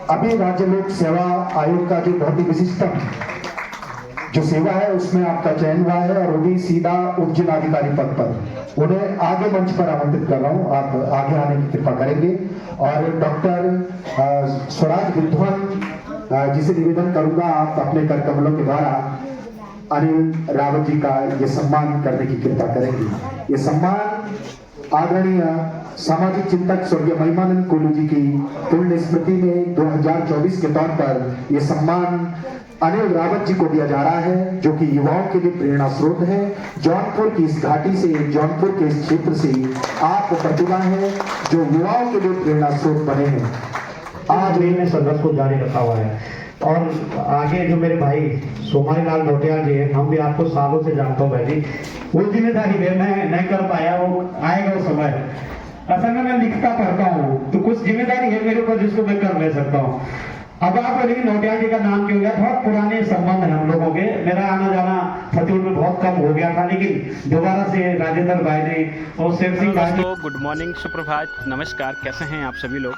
अभी राज्य लोक सेवा आयोग का जो बहुत ही विशिष्टम जो सेवा है उसमें आपका चयन हुआ है और वो भी सीधा उप जिलाधिकारी पद पर। उन्हें आगे मंच पर आमंत्रित कर रहा हूँ, आप आगे आने की कृपा करेंगे। और डॉक्टर स्वराज विद्वान जिसे निवेदन करूंगा आप अपने कर कमलों के द्वारा अनिल रावत जी का ये सम्मान करने की कृपा करेंगे। ये सम्मान आदरणीय सामाजिक चिंतक स्वर्गीय महिमानंद कोलू जी की पुण्य स्मृति में 2024 के तौर पर ये सम्मान अनिल रावत जी को दिया जा रहा है, जो कि युवाओं के लिए प्रेरणा स्रोत है। जौनपुर की इस घाटी से, जौनपुर के इस क्षेत्र से आप प्रतिभा है जो युवाओं के लिए प्रेरणा स्रोत बने हैं। आज ने संघर्ष को जारी रखा हुआ है और आगे जो मेरे भाई सोमारी लाल नोटियाल जी हैं, हम भी आपको सालों से जानता हूँ भाई जी। वो जिम्मेदारी मैं नहीं कर पाया, वो आएगा वो समय। असल में मैं लिखता पढ़ता हूँ तो कुछ जिम्मेदारी है मेरे ऊपर जिसको मैं कर नहीं सकता हूँ। अब आप लेकिन नोटियाल जी का नाम क्यों गया? बहुत पुराने संबंध है हम लोगों के। मेरा आना जाना फतेहपुर में बहुत कम हो गया था, लेकिन दोबारा से राजेंद्र भाई ने और शेर सिंह दोस्तों, गुड मॉर्निंग, सुप्रभात, नमस्कार। कैसे हैं आप सभी लोग?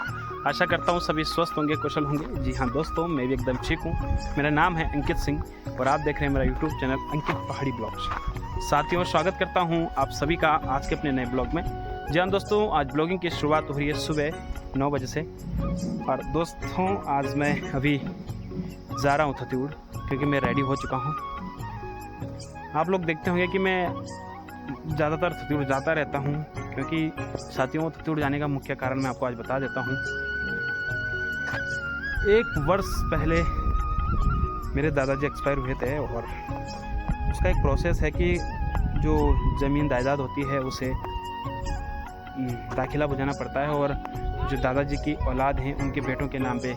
आशा करता हूँ सभी स्वस्थ होंगे, कुशल होंगे। जी हाँ दोस्तों, मैं भी एकदम ठीक हूँ। मेरा नाम है अंकित सिंह और आप देख रहे हैं मेरा यूट्यूब चैनल अंकित पहाड़ी ब्लॉग्स। साथियों, स्वागत करता हूँ आप सभी का आज के अपने नए ब्लॉग में। जी हाँ दोस्तों, आज ब्लॉगिंग की शुरुआत हो रही है सुबह 9 बजे से। और दोस्तों, आज मैं अभी जा रहा हूँ थत्यूड़, क्योंकि मैं रेडी हो चुका हूँ। आप लोग देखते होंगे कि मैं ज़्यादातर थत्यूड़ जाता रहता हूँ, क्योंकि साथियों थत्यूड़ जाने का मुख्य कारण मैं आपको आज बता देता हूँ। 1 वर्ष पहले मेरे दादाजी एक्सपायर हुए थे और उसका एक प्रोसेस है कि जो ज़मीन जायदाद होती है उसे दाखिला बुझाना पड़ता है, और जो दादाजी की औलाद हैं उनके बेटों के नाम पे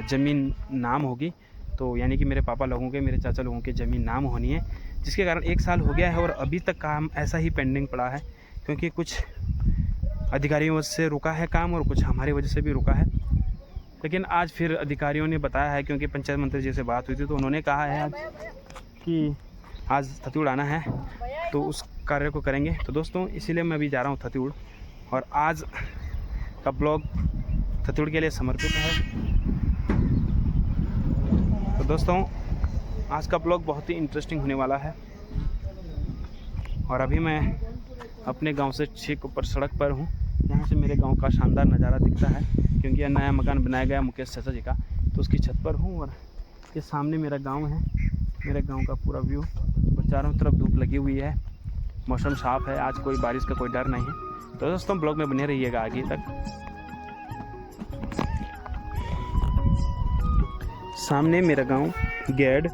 ज़मीन नाम होगी। तो यानी कि मेरे पापा लोगों के, मेरे चाचा लोगों की ज़मीन नाम होनी है, जिसके कारण 1 साल हो गया है और अभी तक काम ऐसा ही पेंडिंग पड़ा है, क्योंकि कुछ अधिकारियों से रुका है काम और कुछ हमारी वजह से भी रुका है। लेकिन आज फिर अधिकारियों ने बताया है, क्योंकि पंचायत मंत्री जी से बात हुई थी तो उन्होंने कहा है आज कि आज थत्यूड़ आना है तो उस कार्य को करेंगे। तो दोस्तों, इसीलिए मैं अभी जा रहा हूँ थत्यूड़, और आज का ब्लॉग थत्यूड़ के लिए समर्पित है। तो दोस्तों, आज का ब्लॉग बहुत ही इंटरेस्टिंग होने वाला है। और अभी मैं अपने गांव से ठीक ऊपर सड़क पर हूँ। यहाँ से मेरे गांव का शानदार नज़ारा दिखता है, क्योंकि यह नया मकान बनाया गया मुकेश चाचा जी का, तो उसकी छत पर हूँ। और ये सामने मेरा गांव है, मेरे गांव का पूरा व्यू, और चारों तरफ धूप लगी हुई है, मौसम साफ़ है, आज कोई बारिश का कोई डर नहीं है। तो दोस्तों, ब्लॉग में बने रहिएगा आगे तक। सामने मेरा गांव गेड,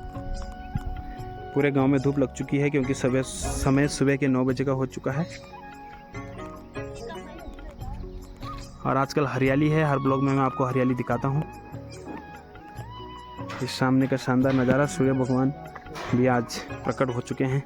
पूरे गांव में धूप लग चुकी है, क्योंकि समय सुबह के 9 बजे का हो चुका है। और आजकल हरियाली है, हर ब्लॉग में मैं आपको हरियाली दिखाता हूँ। इस सामने का शानदार नज़ारा, सूर्य भगवान भी आज प्रकट हो चुके हैं।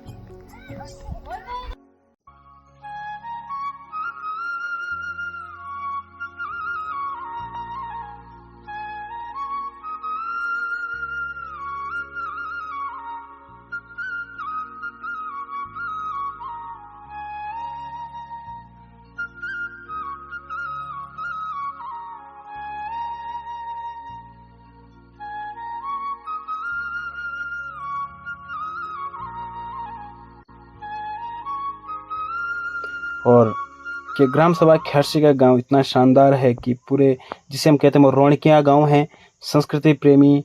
और कि ग्राम सभा खैरसी का गांव इतना शानदार है कि पूरे, जिसे हम कहते हैं वो रौनकिया गांव है, संस्कृति प्रेमी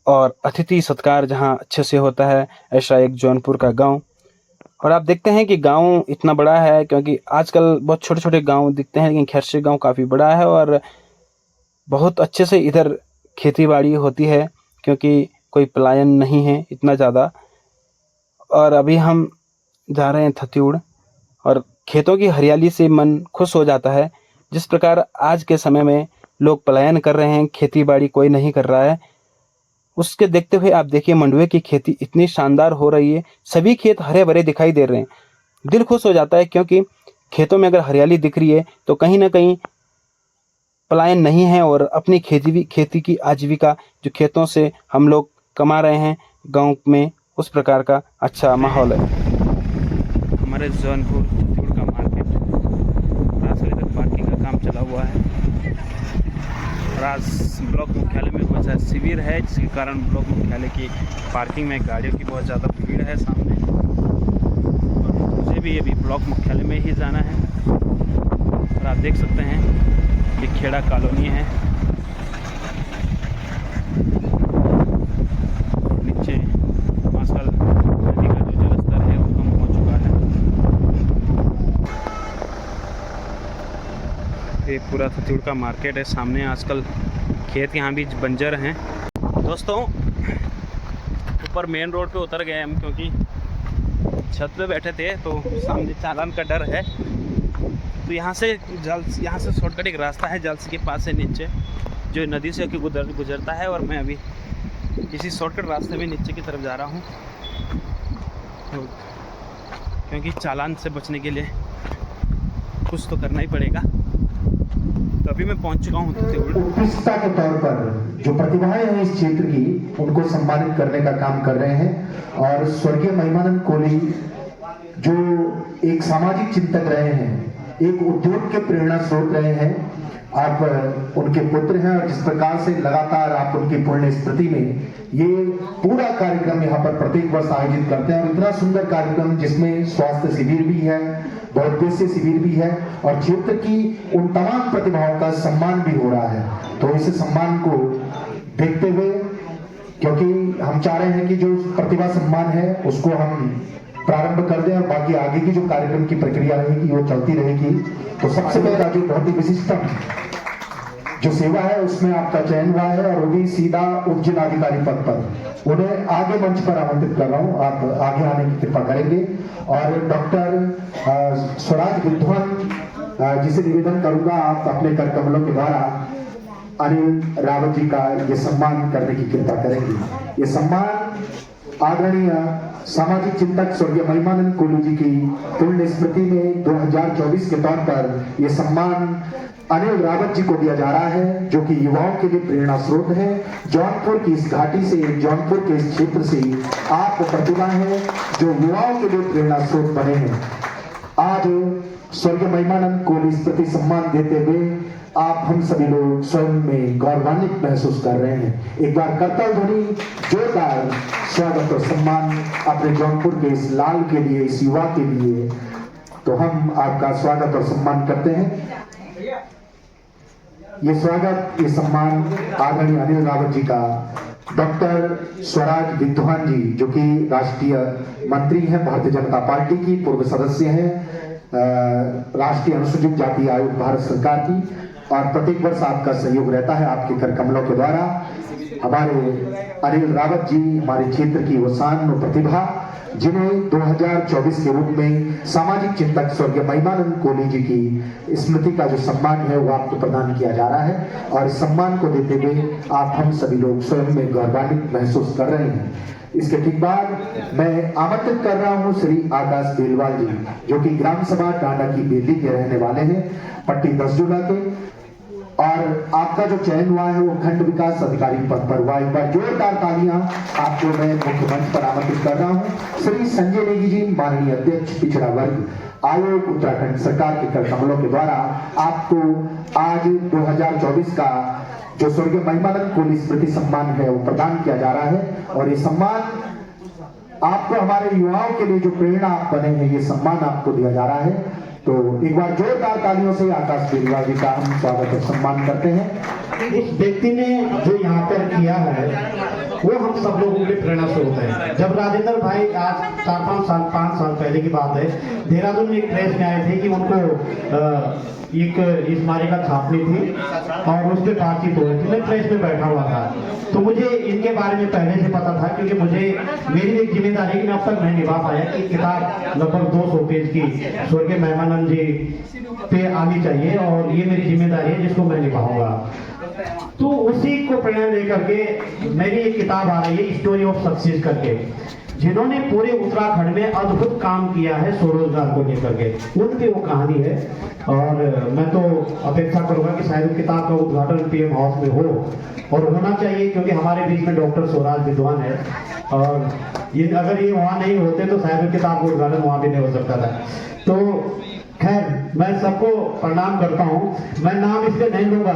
और अतिथि सत्कार जहां अच्छे से होता है, ऐसा एक जौनपुर का गांव। और आप देखते हैं कि गांव इतना बड़ा है, क्योंकि आजकल बहुत छोटे छोटे गांव दिखते हैं, लेकिन खैरसी गांव काफ़ी बड़ा है और बहुत अच्छे से इधर खेती बाड़ी होती है, क्योंकि कोई पलायन नहीं है इतना ज़्यादा। और अभी हम जा रहे हैं थत्यूड़, और खेतों की हरियाली से मन खुश हो जाता है। जिस प्रकार आज के समय में लोग पलायन कर रहे हैं, खेती बाड़ी कोई नहीं कर रहा है, उसके देखते हुए आप देखिए मंडुए की खेती इतनी शानदार हो रही है, सभी खेत हरे भरे दिखाई दे रहे हैं, दिल खुश हो जाता है। क्योंकि खेतों में अगर हरियाली दिख रही है तो कहीं ना कहीं पलायन नहीं है, और अपनी खेती की आजीविका जो खेतों से हम लोग कमा रहे हैं गाँव में, उस प्रकार का अच्छा माहौल है। हमारे जौनपुर थत्यूड़ का मार्केट आजकल तक पार्किंग का काम चला हुआ है, और आज ब्लॉक मुख्यालय में बहुत सा शिविर है, जिसके कारण ब्लॉक मुख्यालय की पार्किंग में गाड़ियों की बहुत ज़्यादा भीड़ है सामने। और मुझे भी अभी ब्लॉक मुख्यालय में ही जाना है। और आप देख सकते हैं ये खेड़ा कॉलोनी है। नीचे आजकल नदी का जो जलस्तर है वो कम हो चुका है। ये पूरा छत्तीसगढ़ का मार्केट है सामने। आजकल खेत यहाँ भी बंजर हैं। दोस्तों ऊपर मेन रोड पे उतर गए हम, क्योंकि छत पे बैठे थे तो सामने चालान का डर है। तो यहाँ से शॉर्टकट एक रास्ता है जल्द के पास से नीचे, जो नदी से गुजरता है। और मैं अभी इसी शॉर्टकट रास्ते में नीचे की तरफ जा रहा हूँ, तो क्योंकि चालान से बचने के लिए कुछ तो करना ही पड़ेगा। तो अभी मैं पहुंच चुका हूँ छत्तीसगढ़। उत्कृष्टता के तौर पर जो प्रतिभाएं हैं इस क्षेत्र की, उनको सम्मानित करने का काम कर रहे हैं। और स्वर्गीय महिमानंद कोली जो एक सामाजिक चिंतक रहे हैं, एक उद्योग के प्रेरणा स्रोत रहे हैं, आप उनके पुत्र हैं। और जिस प्रकार से लगातार आप उनकी पुण्य स्मृति में ये पूरा कार्यक्रम यहाँ पर प्रत्येक वर्ष आयोजित करते हैं, और इतना सुंदर कार्यक्रम जिसमें स्वास्थ्य शिविर भी है, बहुउद्देशीय शिविर भी है, और क्षेत्र की उन तमाम प्रतिभाओं का सम्मान भी हो रहा है। तो इस सम्मान को देखते हुए, क्योंकि हम चाह रहे हैं कि जो प्रतिभा सम्मान है उसको हम प्रारंभ कर दें, और बाकी आगे की जो कार्यक्रम की प्रक्रिया रहेगी वो चलती रहेगी। तो सबसे पहला जो बहुत ही विशिष्टम जो सेवा है उसमें आपका चयन हुआ है, और वो भी सीधा उप जिलाधिकारी पद पर। उन्हें आगे मंच पर आमंत्रित कर रहा हूँ, आप आगे आने की कृपा करेंगे। और डॉक्टर स्वराज विद्वान जिसे निवेदन करूंगा आप अपने कर कमलों के द्वारा अनिल रावत जी का ये सम्मान करने की कृपा करेंगे। ये सम्मान आदरणीय सामाजिक चिंतक स्वर्गीय महिमानंद कोली जी की पुण्य स्मृति में 2024 के तौर पर यह सम्मान अनिल रावत जी को दिया जा रहा है, जो कि युवाओं के लिए प्रेरणा स्रोत है। जौनपुर की इस घाटी से, जौनपुर के इस क्षेत्र से आप प्रतिभा हैं जो युवाओं के लिए प्रेरणा स्रोत बने हैं। आज स्वर्गीय महिमानंद कोली स्मृति सम्मान देते हुए आप हम सभी लोग स्वयं में गौरवान्वित महसूस कर रहे हैं। एक बार करताल ध्वनि, जोरदार स्वागत और सम्मान अपने जौनपुर के इस लाल के लिए, इस युवा के लिए। तो हम आपका स्वागत और सम्मान करते हैं। ये स्वागत, ये सम्मान आदरणीय अनिल रावत जी का डॉक्टर स्वराज विद्वान जी, जो कि राष्ट्रीय मंत्री हैं भारतीय जनता पार्टी की, पूर्व सदस्य हैं राष्ट्रीय अनुसूचित जाति आयोग भारत सरकार की, और प्रत्येक वर्ष आपका सहयोग रहता है आपके कर कमलों के द्वारा। हमारे अनिल रावत जी हमारे क्षेत्र की वो शान और प्रतिभा, जिन्हें 2024 के रूप में सामाजिक चिंतक स्वर्गीय महिमानंद कोली जी की स्मृति का जो सम्मान है वो आपको प्रदान किया जा रहा है। और इस सम्मान को देते हुए आप हम सभी लोग स्वयं में गौरवान्वित महसूस कर रहे हैं। इसके ठीक बाद मैं आमंत्रित कर रहा हूं श्री आकाश बेलवाल जी, जो कि ग्राम सभा टांडा की बेली के रहने वाले हैं, पट्टी 10 जुला के। और आपका जो चयन हुआ है वो खंड विकास अधिकारी पद पर हुआ। एक बार जोरदार तालियां आपको मैं मुख्य मंच पर आमंत्रित कर रहा हूं। श्री संजय नेगी जी, माननीय अध्यक्ष पिछड़ा वर्ग आयोग उत्तराखंड सरकार के कर कमलों के द्वारा आपको आज 2024 का जो स्वर्गीय महिमानंद कोली स्मृति सम्मान है वो प्रदान किया जा रहा है। और ये सम्मान आपको, हमारे युवाओं के लिए जो प्रेरणा आप बने हैं, ये सम्मान आपको दिया जा रहा है। तो एक बार जोरदार तालियों से आकाश बेलवाल जी का हम स्वागत और सम्मान करते हैं। इस व्यक्ति ने जो यहाँ पर किया है वो हम सब लोगों के लिए प्रेरणा स्रोत है। जब राजेंद्र भाई आज 5 साल पहले की बात है, देहरादून में एक प्रेस में आए थे कि उनको एक स्मारिका छापनी थी और उस पर बातचीत हो रही थी। मैं प्रेस में बैठा हुआ था, तो मुझे इनके बारे में पहले से पता था, क्योंकि मुझे मेरी एक जिम्मेदारी कि मैं अब तक नहीं निभा पाया कि किताब लगभग 200 पेज की स्वर्गीय महिमानंद जी पे आनी चाहिए, और ये मेरी जिम्मेदारी है जिसको मैं निभाऊंगा। तो उसी को प्रेरणा लेकर के मेरी एक किताब आ रही है, स्टोरी ऑफ सक्सेस करके, जिन्होंने पूरे उत्तराखंड में अद्भुत काम किया है स्वरोजगार को लेकर के, उनकी वो कहानी है। और मैं तो अपेक्षा करूंगा कि शायद किताब का उद्घाटन पीएम हाउस में हो, और होना चाहिए, क्योंकि हमारे बीच में डॉक्टर स्वराज विद्वान है, और ये अगर ये वहाँ नहीं होते तो शायद किताब का उद्घाटन वहाँ भी नहीं हो सकता था। तो खैर मैं सबको प्रणाम करता हूँ। मैं नाम इसलिए नहीं लूंगा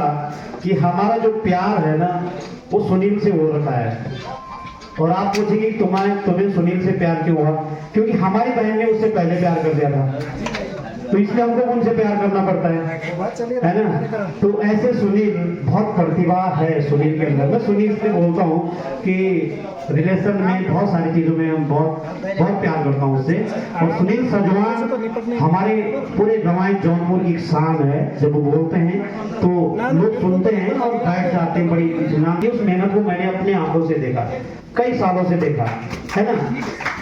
कि हमारा जो प्यार है ना वो सुनील से हो रखा है। और आप पूछेंगे तुम्हें सुनील से प्यार क्यों हुआ? क्योंकि हमारी बहन ने उससे पहले प्यार कर दिया था, तो इसलिए हमको उनसे प्यार करना पड़ता है ना। तो ऐसे सुनील, बहुत प्रतिभा है सुनील के अंदर। मैं सुनील से बोलता हूँ कि रिलेशन में बहुत सारी चीजों में हम बहुत प्यार करता हूँ उससे। और सुनील सजवान हमारे पूरे गंवाई जौनपुर की एक शान है। जब वो बोलते हैं तो लोग सुनते हैं और बैठ जाते हैं बड़ी इत्मीनान। उस मेहनत को मैंने अपने आंखों से देखा, कई सालों से देखा है ना,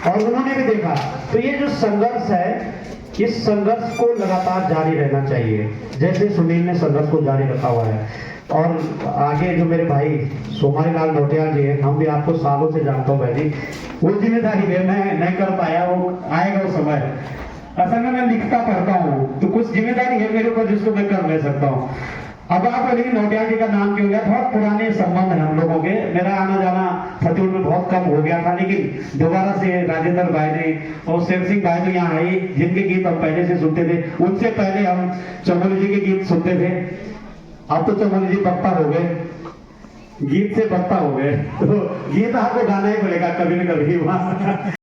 और उन्होंने भी देखा। तो ये जो संघर्ष है, इस संघर्ष को लगातार जारी रहना चाहिए, जैसे सुनील ने संघर्ष को जारी रखा हुआ है। और आगे जो मेरे भाई सोमारी लाल नौटियाल जी हैं, हम भी आपको सालों से जानता हूँ भाई जी। वो जिम्मेदारी है मैं नहीं कर पाया, वो आएगा वो समय। असल में मैं लिखता पढ़ता हूँ तो कुछ जिम्मेदारी है मेरे ऊपर जिसको मैं कर ले सकता हूँ। अब आप लेकिन नौटियाल जी का नाम क्यों गया? बहुत पुराने संबंध है हम लोगों के। मेरा आना जाना फतेहपुर में बहुत कम हो गया था, लेकिन दोबारा से राजेंद्र भाई ने और शेर सिंह भाई तो यहाँ आई, जिनके गीत हम पहले से सुनते थे। उनसे पहले हम चमोली जी के गीत सुनते थे। अब तो चमोली जी बक्ता हो गए, गीत से बक्ता हो गए, तो गीत आपको गाना ही पड़ेगा कभी न कभी वहाँ।